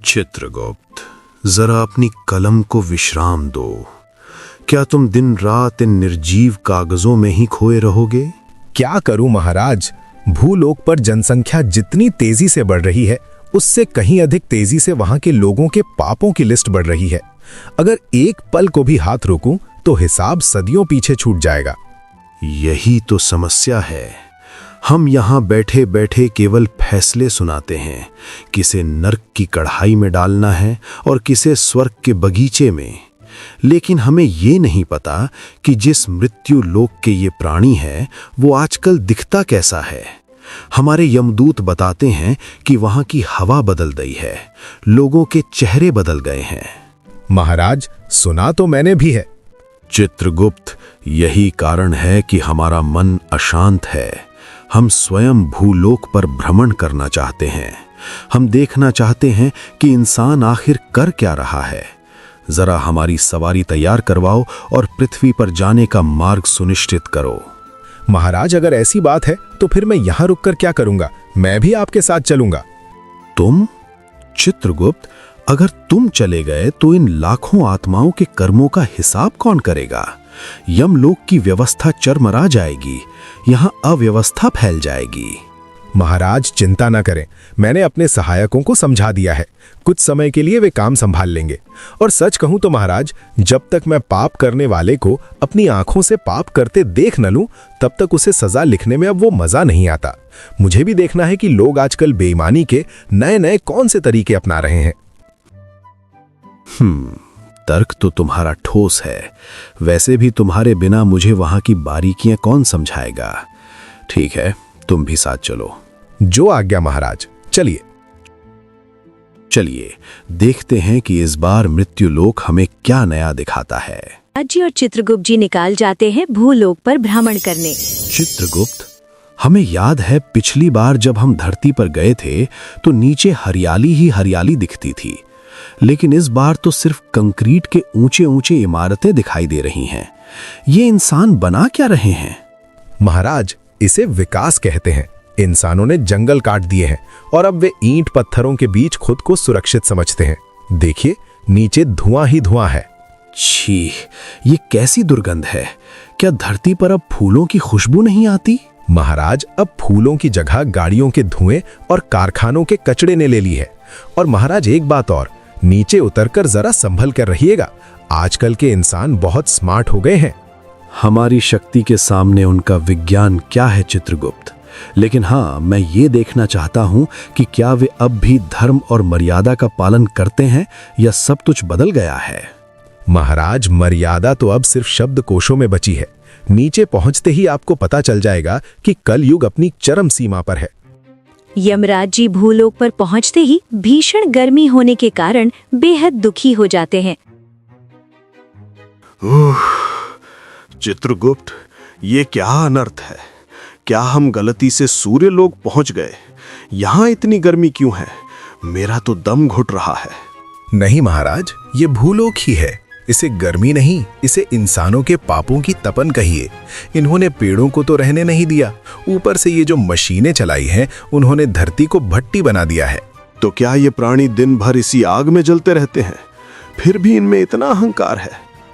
चित्रगुप्त, जरा अपनी कलम को विश्राम दो। क्या तुम दिन रात इन निर्जीव कागजों में ही खोए रहोगे? क्या करूं महाराज, भूलोक पर जनसंख्या जितनी तेजी से बढ़ रही है, उससे कहीं अधिक तेजी से वहां के लोगों के पापों की लिस्ट बढ़ रही है। अगर एक पल को भी हाथ रोकूं तो हिसाब सदियों पीछे छूट जाएगा। यही तो समस्या है। हम यहाँ बैठे बैठे केवल फैसले सुनाते हैं, किसे नर्क की कढ़ाई में डालना है और किसे स्वर्ग के बगीचे में। लेकिन हमें ये नहीं पता कि जिस मृत्यु लोक के ये प्राणी है वो आजकल दिखता कैसा है। हमारे यमदूत बताते हैं कि वहां की हवा बदल गई है, लोगों के चेहरे बदल गए हैं। महाराज, सुना तो मैंने भी है। चित्रगुप्त, यही कारण है कि हमारा मन अशांत है। हम स्वयं भूलोक पर भ्रमण करना चाहते हैं। हम देखना चाहते हैं कि इंसान आखिर कर क्या रहा है। जरा हमारी सवारी तैयार करवाओ और पृथ्वी पर जाने का मार्ग सुनिश्चित करो। महाराज, अगर ऐसी बात है तो फिर मैं यहाँ रुककर क्या करूंगा? मैं भी आपके साथ चलूंगा। तुम? चित्रगुप्त, अगर तुम चले गए तो इन लाखों आत्माओं के कर्मों का हिसाब कौन करेगा? यमलोक की व्यवस्था चरमरा जाएगी, यहाँ अव्यवस्था फैल जाएगी। महाराज, चिंता न करें, मैंने अपने सहायकों को समझा दिया है। कुछ समय के लिए वे काम संभाल लेंगे। और सच कहूं तो महाराज, जब तक मैं पाप करने वाले को अपनी आंखों से पाप करते देख न लूं, तब तक उसे सजा लिखने में अब वो मजा नहीं आता। मुझे भी देखना है कि लोग आजकल बेईमानी के नए नए कौन से तरीके अपना रहे हैं। तर्क तो तुम्हारा ठोस है। वैसे भी तुम्हारे बिना मुझे वहां की बारीकियां कौन समझाएगा। ठीक है, तुम भी साथ चलो। जो आज्ञा महाराज। चलिए चलिए देखते हैं कि इस बार मृत्युलोक हमें क्या नया दिखाता है। अजी और चित्रगुप्त जी निकाल जाते हैं भूलोक पर भ्रमण करने। चित्रगुप्त, हमें याद है पिछली बार जब हम धरती पर गए थे तो नीचे हरियाली ही हरियाली दिखती थी, लेकिन इस बार तो सिर्फ कंक्रीट के ऊंचे ऊंचे इमारतें दिखाई दे रही हैं। ये इंसान बना क्या रहे हैं? महाराज, इसे विकास कहते हैं। इंसानों ने जंगल काट दिए हैं और अब वे ईंट पत्थरों के बीच खुद को सुरक्षित समझते हैं। देखिए, नीचे धुआं ही धुआं है। छी, ये कैसी दुर्गंध है। क्या धरती पर अब फूलों की खुशबू नहीं आती? महाराज, अब फूलों की जगह गाड़ियों के धुएं और कारखानों के कचड़े ने ले ली है। और महाराज, एक बात और, नीचे उतरकर जरा संभल कर रहिएगा। आजकल के इंसान बहुत स्मार्ट हो गए हैं। हमारी शक्ति के सामने उनका विज्ञान क्या है चित्रगुप्त। लेकिन हाँ, मैं ये देखना चाहता हूं कि क्या वे अब भी धर्म और मर्यादा का पालन करते हैं या सब कुछ बदल गया है। महाराज, मर्यादा तो अब सिर्फ शब्दकोशों में बची है। नीचे पहुंचते ही आपको पता चल जाएगा कि कलयुग अपनी चरम सीमा पर है। यमराज जी भूलोक पर पहुंचते ही भीषण गर्मी होने के कारण बेहद दुखी हो जाते हैं। चित्रगुप्त, ये क्या अनर्थ है। क्या हम गलती से सूर्य लोक पहुंच गए? यहाँ इतनी गर्मी क्यों है? मेरा तो दम घुट रहा है। नहीं महाराज, ये भूलोक ही है। इसे गर्मी नहीं, इसे इंसानों के पापों की तपन कहिए। इन्होंने पेड़ों को तो रहने नहीं दिया, ऊपर से ये जो मशीनें चलाई हैं, उन्होंने धरती को भट्टी बना दिया है। तो क्या ये प्राणी दिन भर इसी आग में जलते रहते हैं? फिर भी इनमें इतना अहंकार है।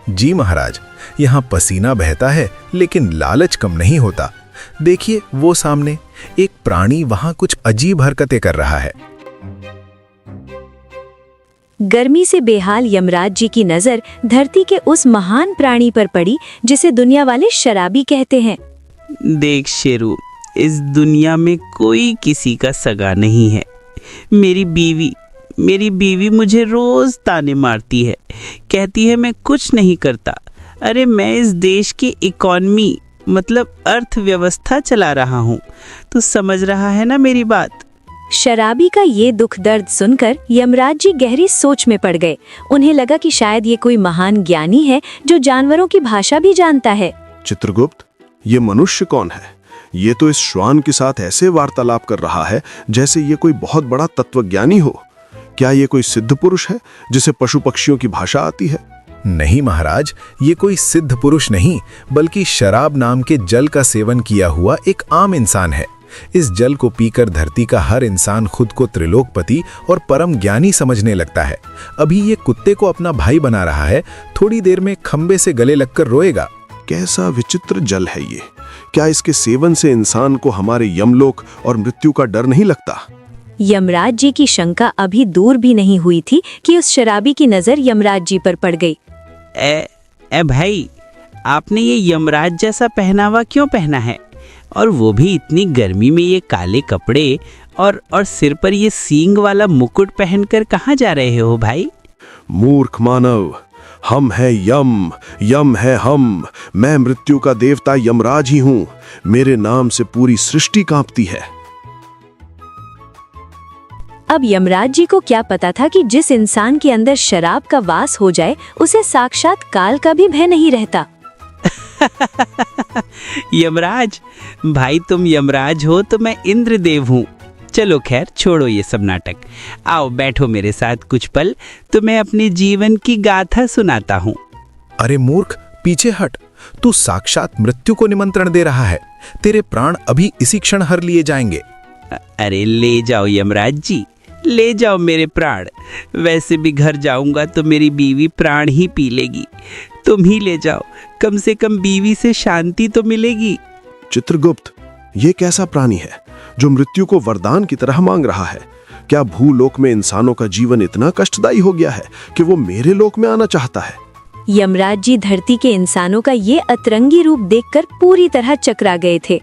जी महाराज, यहाँ पसीना बहता है लेकिन लालच कम नहीं होता। देखिए, वो सामने एक प्राणी वहां कुछ अजीब हरकतें कर रहा है। गर्मी से बेहाल यमराज जी की नजर धरती के उस महान प्राणी पर पड़ी जिसे दुनिया वाले शराबी कहते हैं। देख शेरू, इस दुनिया में कोई किसी का सगा नहीं है। मेरी बीवी मुझे रोज ताने मारती है, कहती है मैं कुछ नहीं करता। अरे, मैं इस देश की इकोनॉमी मतलब अर्थव्यवस्था चला रहा हूँ। तो समझ रहा है ना मेरी बात? शराबी का ये दुख दर्द सुनकर यमराज जी गहरी सोच में पड़ गए। उन्हें लगा कि शायद ये कोई महान ज्ञानी है जो जानवरों की भाषा भी जानता है। चित्रगुप्त, ये मनुष्य कौन है? ये तो इस श्वान के साथ ऐसे वार्तालाप कर रहा है जैसे ये कोई बहुत बड़ा तत्वज्ञानी हो। क्या ये कोई सिद्ध पुरुष है जिसे पशु पक्षियों की भाषा आती है? नहीं महाराज, ये कोई सिद्ध पुरुष नहीं, बल्कि शराब नाम के जल का सेवन किया हुआ एक आम इंसान है। इस जल को पीकर धरती का हर इंसान खुद को त्रिलोकपति और परम ज्ञानी समझने लगता है। अभी ये कुत्ते को अपना भाई बना रहा है, थोड़ी देर में खंबे से गले लगकर रोएगा। कैसा विचित्र जल है ये। क्या इसके सेवन से इंसान को हमारे यमलोक और मृत्यु का डर नहीं लगता? यमराज जी की शंका अभी दूर भी नहीं हुई थी कि उस शराबी की नजर यमराज जी पर पड़ गई। ए भाई, आपने ये यमराज जैसा पहनावा क्यों पहना है? और वो भी इतनी गर्मी में ये काले कपड़े और सिर पर ये सींग वाला मुकुट पहनकर कहाँ जा रहे हो भाई? मूर्ख मानव, हम हैं यम, यम है हम। मैं मृत्यु का देवता यमराज ही हूँ। मेरे नाम से पूरी सृष्टि कांपती है। अब यमराज जी को क्या पता था कि जिस इंसान के अंदर शराब का वास हो जाए उसे साक्षात काल का भी भय नहीं रहता। यमराज भाई, तुम यमराज हो तो मैं इंद्रदेव हूँ। चलो खैर, छोड़ो ये सब नाटक। आओ बैठो मेरे साथ कुछ पल, तो मैं अपने जीवन की गाथा सुनाता हूँ। अरे मूर्ख, पीछे हट। तू साक्षात मृत्यु को निमंत्रण दे रहा है। तेरे प्राण अभी इसी क्षण हर लिए जाएंगे। अरे ले जाओ यमराज जी, ले जाओ मेरे प्राण। वैसे भी घर जाऊंगा तो मेरी बीवी प्राण ही पी लेगी। तुम ही ले जाओ, कम से कम बीवी से शांति तो मिलेगी। चित्रगुप्त, ये कैसा प्राणी है जो मृत्यु को वरदान की तरह मांग रहा है? क्या भूलोक में इंसानों का जीवन इतना कष्टदायी हो गया है कि वो मेरे लोक में आना चाहता है? यमराज जी धरती के इंसानों का ये अतरंगी रूप देखकर पूरी तरह चकरा गए थे।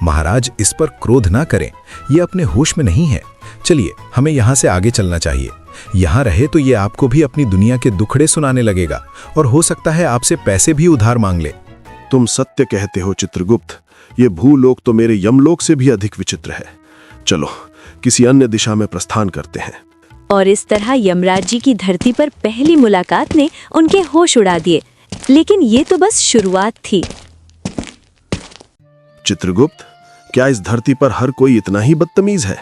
महाराज, इस पर क्रोध ना करें, ये अपने होश में नहीं है। चलिए, हमें यहाँ से आगे चलना चाहिए। यहाँ रहे तो ये आपको भी अपनी दुनिया के दुखड़े सुनाने लगेगा और हो सकता है आपसे पैसे भी उधार मांग ले। तुम सत्य कहते हो चित्रगुप्त। ये भूलोक तो मेरे यमलोक से भी अधिक विचित्र है। चलो किसी अन्य दिशा में प्रस्थान करते हैं। और इस तरह यमराज जी की धरती पर पहली मुलाकात ने उनके होश उड़ा दिए। लेकिन ये तो बस शुरुआत थी। चित्रगुप्त, क्या इस धरती पर हर कोई इतना ही बदतमीज है?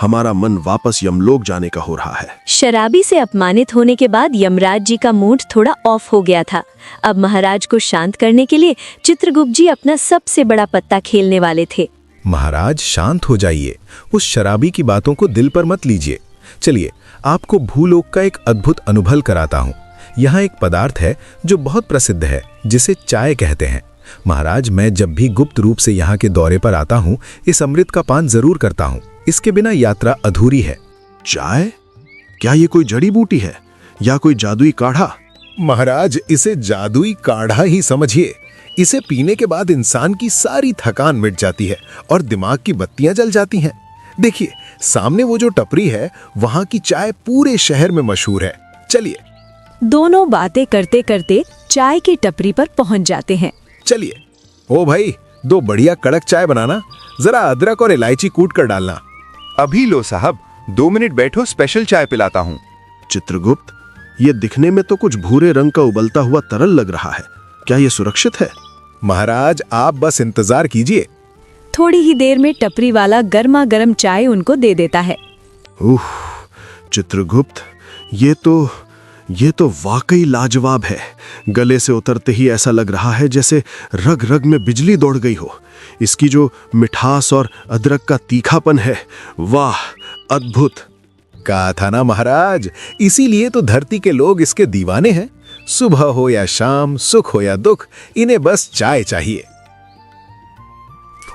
हमारा मन वापस यमलोक जाने का हो रहा है। शराबी से अपमानित होने के बाद यमराज जी का मूड थोड़ा ऑफ हो गया था। अब महाराज को शांत करने के लिए चित्रगुप्त जी अपना सबसे बड़ा पत्ता खेलने वाले थे। महाराज, शांत हो जाइए। उस शराबी की बातों को दिल पर मत लीजिए। चलिए, आपको भूलोक का एक अद्भुत अनुभव कराता हूँ। यहाँ एक पदार्थ है जो बहुत प्रसिद्ध है, जिसे चाय कहते हैं। महाराज, मैं जब भी गुप्त रूप से यहाँ के दौरे पर आता हूँ, इस अमृत का पान जरूर करता हूँ। इसके बिना यात्रा अधूरी है। चाय? क्या ये कोई जड़ी बूटी है या कोई जादुई काढ़ा? महाराज, इसे जादुई काढ़ा ही समझिए। इसे पीने के बाद इंसान की सारी थकान मिट जाती है और दिमाग की बत्तियां जल जाती हैं। देखिए, सामने वो जो टपरी है, वहां की चाय पूरे शहर में मशहूर है। चलिए। दोनों बातें करते करते चाय की टपरी पर पहुंच जाते हैं। चलिए। ओ भाई, 2 बढ़िया कड़क चाय बनाना, जरा अदरक और इलायची कूट कर डालना। अभी लो साहब, 2 मिनट बैठो, स्पेशल चाय पिलाता हूँ। चित्रगुप्त, ये दिखने में तो कुछ भूरे रंग का उबलता हुआ तरल लग रहा है। क्या ये सुरक्षित है? महाराज, आप बस इंतजार कीजिए। थोड़ी ही देर में टपरी वाला गर्मा गर्म चाय उनको दे देता है। चित्रगुप्त, ये तो वाकई लाजवाब है। गले से उतरते ही ऐसा लग रहा है जैसे रग रग में बिजली दौड़ गई हो। इसकी जो मिठास और अदरक का तीखापन है, वाह, अद्भुत। कहा था ना महाराज, इसीलिए तो धरती के लोग इसके दीवाने हैं। सुबह हो या शाम, सुख हो या दुख, इन्हें बस चाय चाहिए।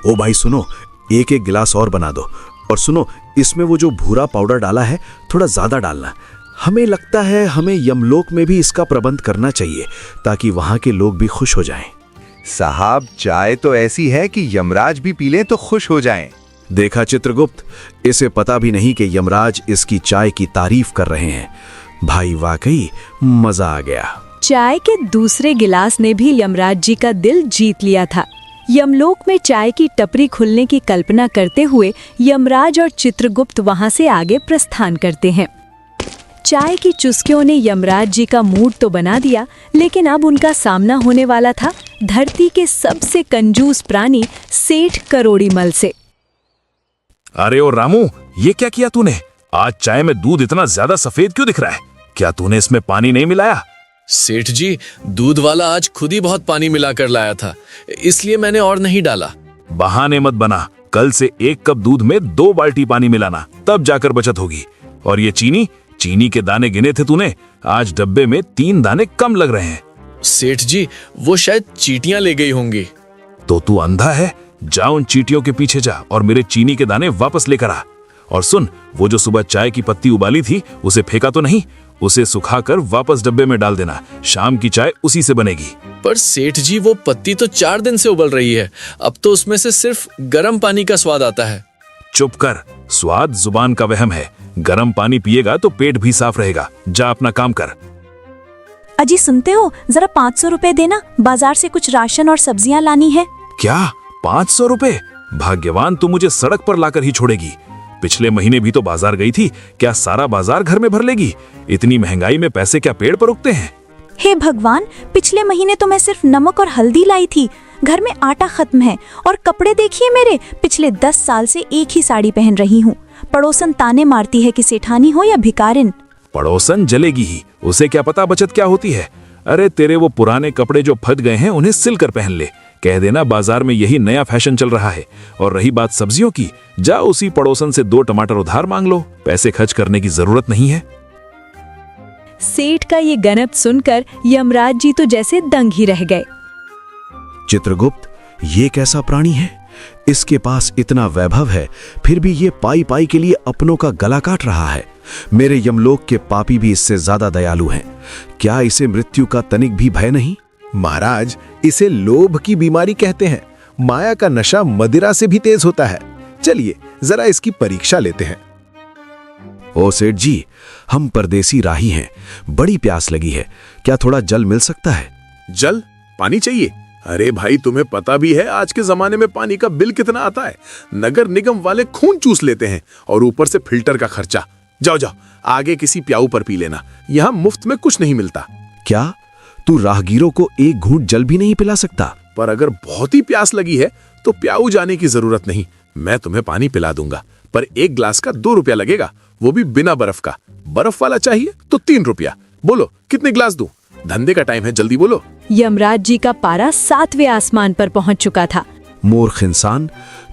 ओ भाई सुनो, एक गिलास और बना दो। और सुनो, इसमें वो जो भूरा पाउडर डाला है, थोड़ा ज्यादा डालना। हमें लगता है हमें यमलोक में भी इसका प्रबंध करना चाहिए, ताकि वहां के लोग भी खुश हो जाएं। साहब, चाय तो ऐसी है कि यमराज भी पी लें तो खुश हो जाएं। देखा चित्रगुप्त, इसे पता भी नहीं कि यमराज इसकी चाय की तारीफ कर रहे हैं। भाई, वाकई मजा आ गया। चाय के दूसरे गिलास ने भी यमराज जी का दिल जीत लिया था। यमलोक में चाय की टपरी खुलने की कल्पना करते हुए यमराज और चित्रगुप्त वहां से आगे प्रस्थान करते हैं। चाय की चुस्कियों ने यमराज जी का मूड तो बना दिया, लेकिन अब उनका सामना होने वाला था धरती के सबसे कंजूस प्राणी सेठ करोड़ीमल से। अरे ओ रामू, ये क्या किया तूने? आज चाय में दूध इतना ज्यादा सफेद क्यों दिख रहा है? क्या तूने इसमें पानी नहीं मिलाया? सेठ जी, दूध वाला आज खुद ही बहुत पानी मिलाकर लाया था, इसलिए मैंने और नहीं डाला। बहाने मत बना, कल से 1 कप दूध में 2 बाल्टी पानी मिलाना, तब जाकर बचत होगी। और ये चीनी के दाने गिने थे तूने, आज डब्बे में 3 दाने कम लग रहे हैं। सेठ जी, वो शायद चींटियां ले गई होंगी। तो तू अंधा है? जा उन चींटियों के पीछे जा और मेरे चीनी के दाने वापस लेकर आ। और सुन, वो जो सुबह चाय की पत्ती उबाली थी उसे फेंका तो नहीं, उसे सुखाकर वापस डब्बे में डाल देना। शाम की चाय उसी से बनेगी। पर सेठ जी, वो पत्ती तो 4 दिन से उबल रही है, अब तो उसमें से सिर्फ गर्म पानी का स्वाद आता है। चुप कर, स्वाद जुबान का वहम है। गर्म पानी पिएगा तो पेट भी साफ रहेगा। जा अपना काम कर। अजी सुनते हो, जरा 500 रुपए देना, बाजार से कुछ राशन और सब्जियां लानी है। क्या 500 रुपए? भाग्यवान तू मुझे सड़क पर लाकर ही छोड़ेगी। पिछले महीने भी तो बाजार गई थी, क्या सारा बाजार घर में भर लेगी? इतनी महंगाई में पैसे क्या पेड़ पर उगते हैं? हे भगवान, पिछले महीने तो मैं सिर्फ नमक और हल्दी लाई थी, घर में आटा खत्म है। और कपड़े देखिए मेरे, पिछले 10 साल से एक ही साड़ी पहन रही हूँ। पड़ोसन ताने मारती है कि सेठानी हो या भिकारिन। पड़ोसन जलेगी ही, उसे क्या पता बचत क्या होती है। अरे तेरे वो पुराने कपड़े जो फट गए हैं उन्हें सिल कर पहन ले। कह देना बाजार में यही नया फैशन चल रहा है। और रही बात सब्जियों की, जा उसी पड़ोसन से 2 टमाटर उधार मांग लो, पैसे खर्च करने की जरूरत नहीं है। सेठ का ये गनत सुनकर यमराज जी तो जैसे दंग ही रह गए। चित्रगुप्त, ये कैसा प्राणी है? इसके पास इतना वैभव है, फिर भी ये पाई पाई के लिए अपनों का गला काट रहा है। मेरे यमलोक के पापी भी इससे ज्यादा दयालु हैं। क्या इसे मृत्यु का तनिक भी भय नहीं? महाराज, इसे लोभ की बीमारी कहते हैं। माया का नशा मदिरा से भी तेज होता है। चलिए जरा इसकी परीक्षा लेते हैं। ओ सेठ जी, हम परदेसी राही हैं, बड़ी प्यास लगी है, क्या थोड़ा जल मिल सकता है? जल? पानी चाहिए? अरे भाई, तुम्हें पता भी है आज के जमाने में पानी का बिल कितना आता है। नगर निगम वाले खून चूस लेते हैं और ऊपर से फिल्टर का खर्चा। जाओ जाओ, आगे किसी प्याऊ पर पी लेना, यहाँ मुफ्त में कुछ नहीं मिलता। क्या तू राहगीरों को एक घूंट जल भी नहीं पिला सकता? पर अगर बहुत ही प्यास लगी है तो प्याऊ जाने की जरूरत नहीं, मैं तुम्हें पानी पिला दूंगा। पर 1 ग्लास का 2 रुपया लगेगा, वो भी बिना बर्फ का। बर्फ वाला चाहिए तो 3 रुपया। बोलो कितने ग्लास दूं? धंधे का टाइम है, जल्दी बोलो। यमराज जी का पारा 7वें आसमान पर पहुंच चुका था। मूर्ख इंसान,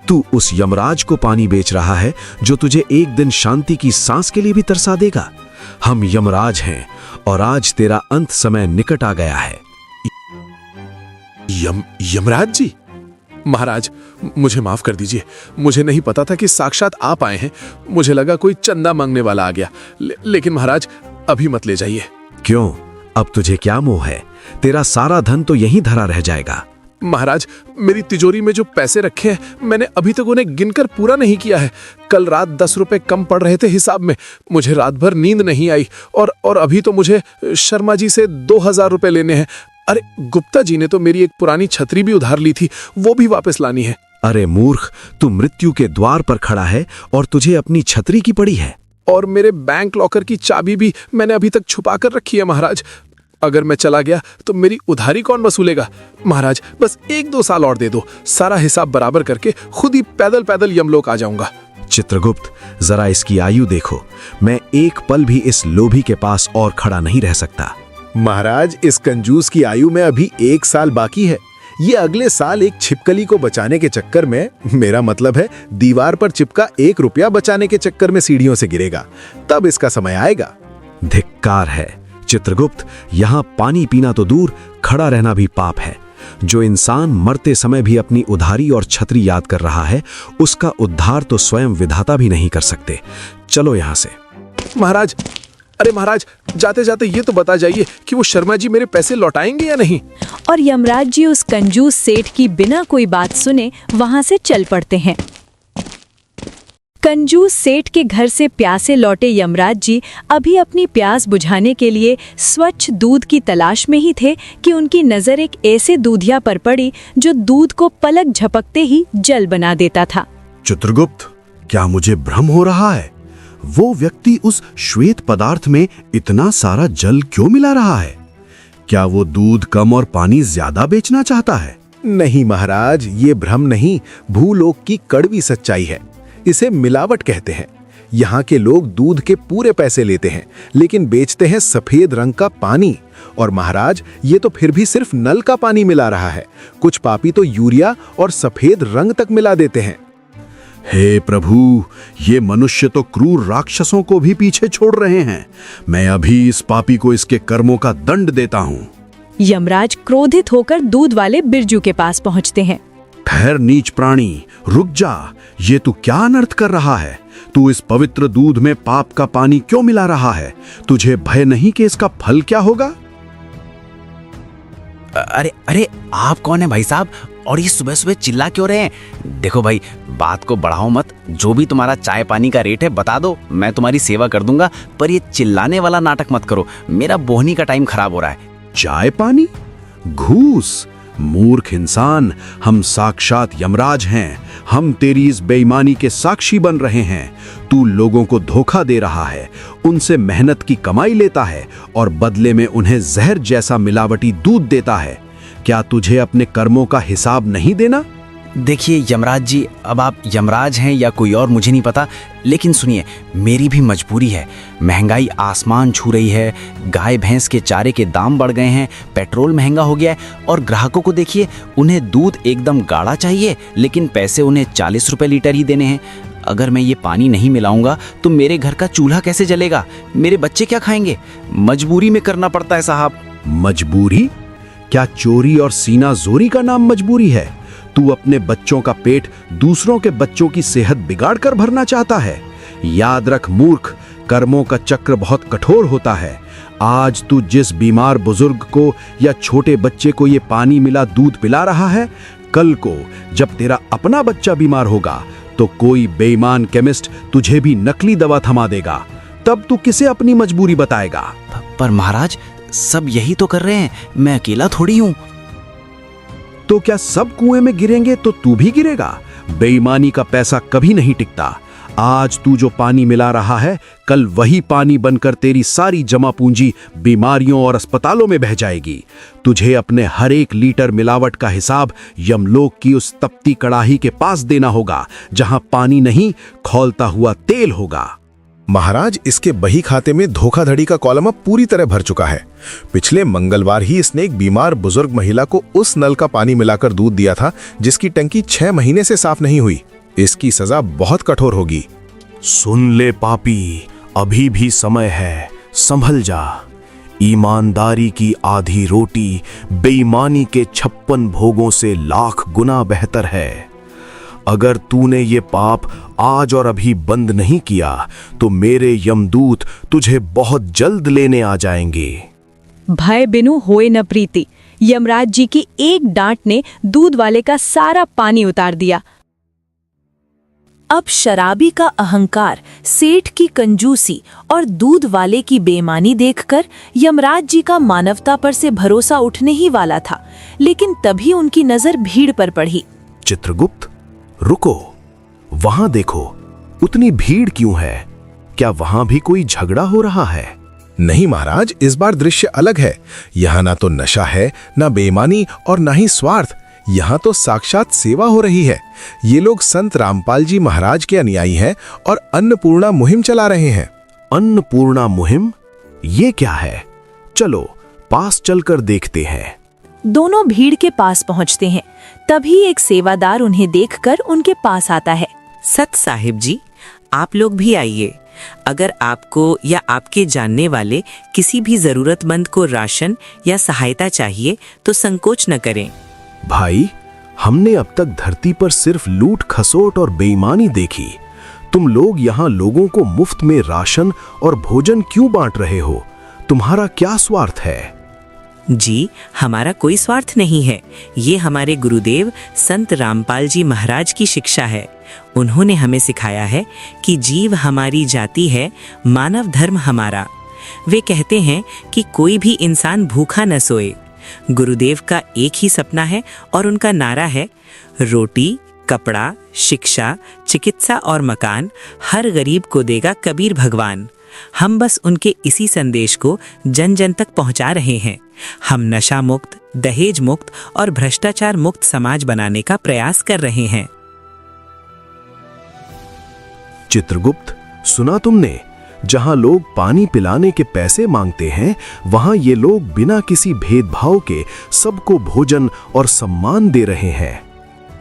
तू उस यमराज को पानी बेच रहा है जो तुझे एक दिन शांति की सांस के लिए भी तरसा देगा। हम यमराज हैं और आज तेरा अंत समय निकट आ गया है। यमराज जी? महाराज, मुझे माफ कर दीजिए, मुझे नहीं पता था कि साक्षात आप आए हैं। मुझे लगा कोई चंदा मांगने वाला आ गया। लेकिन महाराज, अभी मत ले जाइए। क्यों? अब तुझे क्या मोह है? तेरा सारा धन तो यहीं धरा रह जाएगा। महाराज, मेरी तिजोरी में जो पैसे रखे हैं मैंने अभी तक उन्हें गिनकर पूरा नहीं किया है। कल रात 10 रुपए कम पड़ रहे थे हिसाब में, मुझे रात भर नींद नहीं आई। और अभी तो मुझे शर्मा जी से 2000 रुपए लेने हैं। अरे गुप्ता जी ने तो मेरी एक पुरानी छतरी भी उधार ली थी, वो भी वापस लानी है। अरे मूर्ख, तू मृत्यु के द्वार पर खड़ा है और तुझे अपनी छतरी की पड़ी है। और मेरे बैंक लॉकर की चाबी भी मैंने अभी तक छुपा कर रखी है महाराज। अगर मैं चला गया तो मेरी उधारी कौन वसूलेगा? महाराज, बस 1-2 साल और दे दो, सारा हिसाब बराबर करके खुद ही पैदल पैदल यमलोक आ जाऊंगा। चित्रगुप्त, जरा इसकी आयु देखो। मैं एक पल भी इस लोभी के पास और खड़ा नहीं रह सकता। महाराज, इस कंजूस की आयु में अभी 1 साल बाकी है। ये अगले साल एक छिपकली को बचाने के चक्कर में, मेरा मतलब है दीवार पर चिपका 1 रुपया बचाने के चक्कर में सीढ़ियों से गिरेगा, तब इसका समय आएगा। धिक्कार है चित्रगुप्त, यहाँ पानी पीना तो दूर, खड़ा रहना भी पाप है। जो इंसान मरते समय भी अपनी उधारी और छतरी याद कर रहा है, उसका उद्धार तो स्वयं विधाता भी नहीं कर सकते। चलो यहाँ से। महाराज, अरे महाराज, जाते जाते ये तो बता जाइए कि वो शर्मा जी मेरे पैसे लौटाएंगे या नहीं? और यमराज जी उस कंजूस सेठ की बिना कोई बात सुने वहां से चल पड़ते हैं। कंजूस सेठ के घर से प्यासे लौटे यमराज जी अभी अपनी प्यास बुझाने के लिए स्वच्छ दूध की तलाश में ही थे कि उनकी नजर एक ऐसे दूधिया पर पड़ी जो दूध को पलक झपकते ही जल बना देता था। चित्रगुप्त, क्या मुझे भ्रम हो रहा है? वो व्यक्ति उस श्वेत पदार्थ में इतना सारा जल क्यों मिला रहा है? क्या वो दूध कम और पानी ज्यादा बेचना चाहता है? नहीं महाराज, ये भ्रम नहीं, भूलोक की कड़वी सच्चाई है। इसे मिलावट कहते हैं। यहाँ के लोग दूध के पूरे पैसे लेते हैं, लेकिन बेचते हैं सफेद रंग का पानी। और महाराज, ये तो फिर भी सिर्फ नल का पानी मिला रहा है। कुछ पापी तो यूरिया और सफेद रंग तक मिला देते हैं। हे प्रभु, ये मनुष्य तो क्रूर राक्षसों को भी पीछे छोड़ रहे हैं। मैं अभी इस पापी को इसके कर्मों का दंड देता हूँ। यमराज क्रोधित होकर दूध वाले बिरजू के पास पहुंचते हैं। ठहर नीच प्राणी, रुक जा। ये तू क्या अनर्थ कर रहा है? तू इस पवित्र दूध में पाप का पानी क्यों मिला रहा है? तुझे भय नहीं कि इसका फल क्या होगा? अरे अरे, आप कौन है भाई साहब, और ये सुबह सुबह चिल्ला क्यों रहे हैं? देखो भाई, बात को बढ़ाओ मत। जो भी तुम्हारा चाय पानी का रेट है बता दो, मैं तुम्हारी सेवा कर दूंगा। पर ये चिल्लाने वाला नाटक मत करो, मेरा बोहनी का टाइम खराब हो रहा है। चाय पानी? घूस? मूर्ख इंसान, हम साक्षात यमराज हैं। हम तेरी इस बेईमानी के साक्षी बन रहे हैं। तू लोगों को धोखा दे रहा है, उनसे मेहनत की कमाई लेता है और बदले में उन्हें जहर जैसा मिलावटी दूध देता है। क्या तुझे अपने कर्मों का हिसाब नहीं देना? देखिए यमराज जी, अब आप यमराज हैं या कोई और मुझे नहीं पता, लेकिन सुनिए, मेरी भी मजबूरी है। महंगाई आसमान छू रही है, गाय भैंस के चारे के दाम बढ़ गए हैं, पेट्रोल महंगा हो गया है, और ग्राहकों को देखिए, उन्हें दूध एकदम गाढ़ा चाहिए, लेकिन पैसे उन्हें 40 रुपए लीटर ही देने हैं। अगर मैं ये पानी नहीं मिलाऊंगा तो मेरे घर का चूल्हा कैसे जलेगा? मेरे बच्चे क्या खाएंगे? मजबूरी में करना पड़ता है साहब। मजबूरी? क्या चोरी और सीना जोरी का नाम मजबूरी है? तू अपने बच्चों का पेट दूसरों के बच्चों की सेहत बिगाड़ कर भरना चाहता है? याद रख मूर्ख, कर्मों का चक्र बहुत कठोर होता है। आज तू जिस बीमार बुजुर्ग को या छोटे बच्चे को ये पानी मिला दूध पिला रहा है, कल को जब तेरा अपना बच्चा बीमार होगा तो कोई बेईमान केमिस्ट तुझे भी नकली दवा थमा देगा। तब तू किसे अपनी मजबूरी बताएगा? पर महाराज, सब यही तो कर रहे हैं, मैं अकेला थोड़ी हूँ। तो क्या सब कुएं में गिरेंगे तो तू भी गिरेगा? बेईमानी का पैसा कभी नहीं टिकता। आज तू जो पानी मिला रहा है, कल वही पानी बनकर तेरी सारी जमा पूंजी बीमारियों और अस्पतालों में बह जाएगी। तुझे अपने हर एक लीटर मिलावट का हिसाब यमलोक की उस तपती कड़ाही के पास देना होगा, जहां पानी नहीं, खौलता हुआ तेल होगा। महाराज, इसके बही खाते में धोखाधड़ी का कॉलम अब पूरी तरह भर चुका है। पिछले मंगलवार ही इसने एक बीमार बुजुर्ग महिला को उस नल का पानी मिलाकर दूध दिया था जिसकी टंकी 6 महीने से साफ नहीं हुई। इसकी सजा बहुत कठोर होगी। सुन ले पापी, अभी भी समय है, संभल जा। ईमानदारी की आधी रोटी बेईमानी के 56 भोगों से लाख गुना बेहतर है। अगर तूने ये पाप आज और अभी बंद नहीं किया तो मेरे यमदूत तुझे बहुत जल्द लेने आ जाएंगे। भय बिनु होए न प्रीति। यमराज जी की एक डांट ने दूध वाले का सारा पानी उतार दिया। अब शराबी का अहंकार, सेठ की कंजूसी और दूध वाले की बेईमानी देखकर यमराज जी का मानवता पर से भरोसा उठने ही वाला था, लेकिन तभी उनकी नजर भीड़ पर पड़ी। चित्रगुप्त, रुको, वहां देखो, उतनी भीड़ क्यों है? क्या वहां भी कोई झगड़ा हो रहा है? नहीं महाराज, इस बार दृश्य अलग है। यहाँ ना तो नशा है, ना बेईमानी और ना ही स्वार्थ। यहाँ तो साक्षात सेवा हो रही है। ये लोग संत रामपाल जी महाराज के अनुयायी हैं और अन्नपूर्णा मुहिम चला रहे हैं। अन्नपूर्णा मुहिम? ये क्या है? चलो पास चलकर देखते हैं। दोनों भीड़ के पास पहुंचते हैं। तभी एक सेवादार उन्हें देखकर उनके पास आता है। सत साहिब जी, आप लोग भी आइए। अगर आपको या आपके जानने वाले किसी भी जरूरतमंद को राशन या सहायता चाहिए तो संकोच न करें। भाई, हमने अब तक धरती पर सिर्फ लूट खसोट और बेईमानी देखी। तुम लोग यहाँ लोगों को मुफ्त में राशन और भोजन क्यों बांट रहे हो? तुम्हारा क्या स्वार्थ है? जी, हमारा कोई स्वार्थ नहीं है। ये हमारे गुरुदेव संत रामपाल जी महाराज की शिक्षा है। उन्होंने हमें सिखाया है कि जीव हमारी जाति है, मानव धर्म हमारा। वे कहते हैं कि कोई भी इंसान भूखा न सोए। गुरुदेव का एक ही सपना है और उनका नारा है, रोटी, कपड़ा, शिक्षा, चिकित्सा और मकान हर गरीब को देगा कबीर भगवान। हम बस उनके इसी संदेश को जन जन तक पहुंचा रहे हैं। हम नशा मुक्त, दहेज मुक्त और भ्रष्टाचार मुक्त समाज बनाने का प्रयास कर रहे हैं। चित्रगुप्त, सुना तुमने? जहां लोग पानी पिलाने के पैसे मांगते हैं, वहां ये लोग बिना किसी भेदभाव के सबको भोजन और सम्मान दे रहे हैं।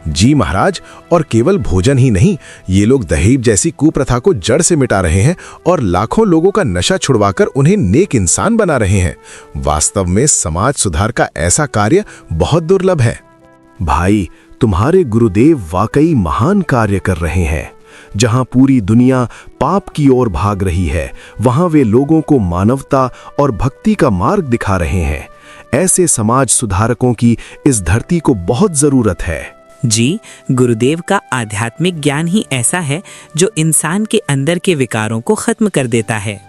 जी महाराज, और केवल भोजन ही नहीं, ये लोग दहेज जैसी कुप्रथा को जड़ से मिटा रहे हैं और लाखों लोगों का नशा छुड़वाकर उन्हें नेक इंसान बना रहे हैं। वास्तव में समाज सुधार का ऐसा कार्य बहुत दुर्लभ है। भाई, तुम्हारे गुरुदेव वाकई महान कार्य कर रहे हैं। जहां पूरी दुनिया पाप की ओर भाग रही है, वहां वे लोगों को मानवता और भक्ति का मार्ग दिखा रहे हैं। ऐसे समाज सुधारकों की इस धरती को बहुत जरूरत है। जी, गुरुदेव का आध्यात्मिक ज्ञान ही ऐसा है जो इंसान के अंदर के विकारों को खत्म कर देता है।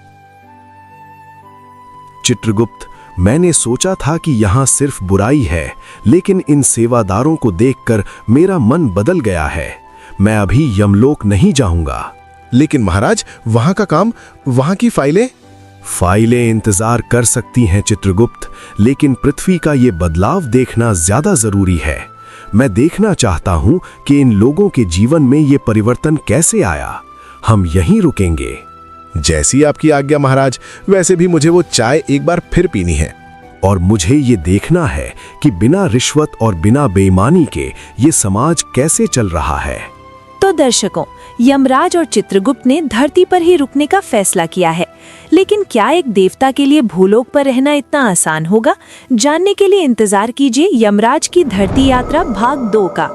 चित्रगुप्त, मैंने सोचा था कि यहाँ सिर्फ बुराई है, लेकिन इन सेवादारों को देखकर मेरा मन बदल गया है। मैं अभी यमलोक नहीं जाऊंगा। लेकिन महाराज, वहां का काम, वहां की फाइलें इंतजार कर सकती हैं चित्रगुप्त, लेकिन पृथ्वी का ये बदलाव देखना ज्यादा जरूरी है। मैं देखना चाहता हूं कि इन लोगों के जीवन में ये परिवर्तन कैसे आया। हम यहीं रुकेंगे। जैसी आपकी आज्ञा महाराज। वैसे भी मुझे वो चाय एक बार फिर पीनी है। और मुझे ये देखना है कि बिना रिश्वत और बिना बेईमानी के ये समाज कैसे चल रहा है। तो दर्शकों, यमराज और चित्रगुप्त ने धरती पर ही रुकने का फैसला किया है, लेकिन क्या एक देवता के लिए भूलोक पर रहना इतना आसान होगा? जानने के लिए इंतजार कीजिए यमराज की धरती यात्रा भाग 2 का।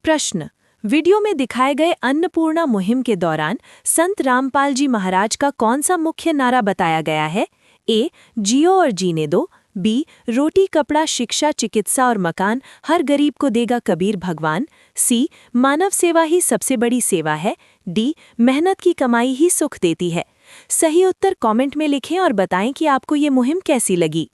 प्रश्न: वीडियो में दिखाए गए अन्नपूर्णा मुहिम के दौरान संत रामपाल जी महाराज का कौन सा मुख्य नारा बताया गया है? ए, जियो और जीने दो। बी, रोटी कपड़ा शिक्षा चिकित्सा और मकान हर गरीब को देगा कबीर भगवान। सी, मानव सेवा ही सबसे बड़ी सेवा है। डी, मेहनत की कमाई ही सुख देती है। सही उत्तर कमेंट में लिखें और बताएं कि आपको ये मुहिम कैसी लगी।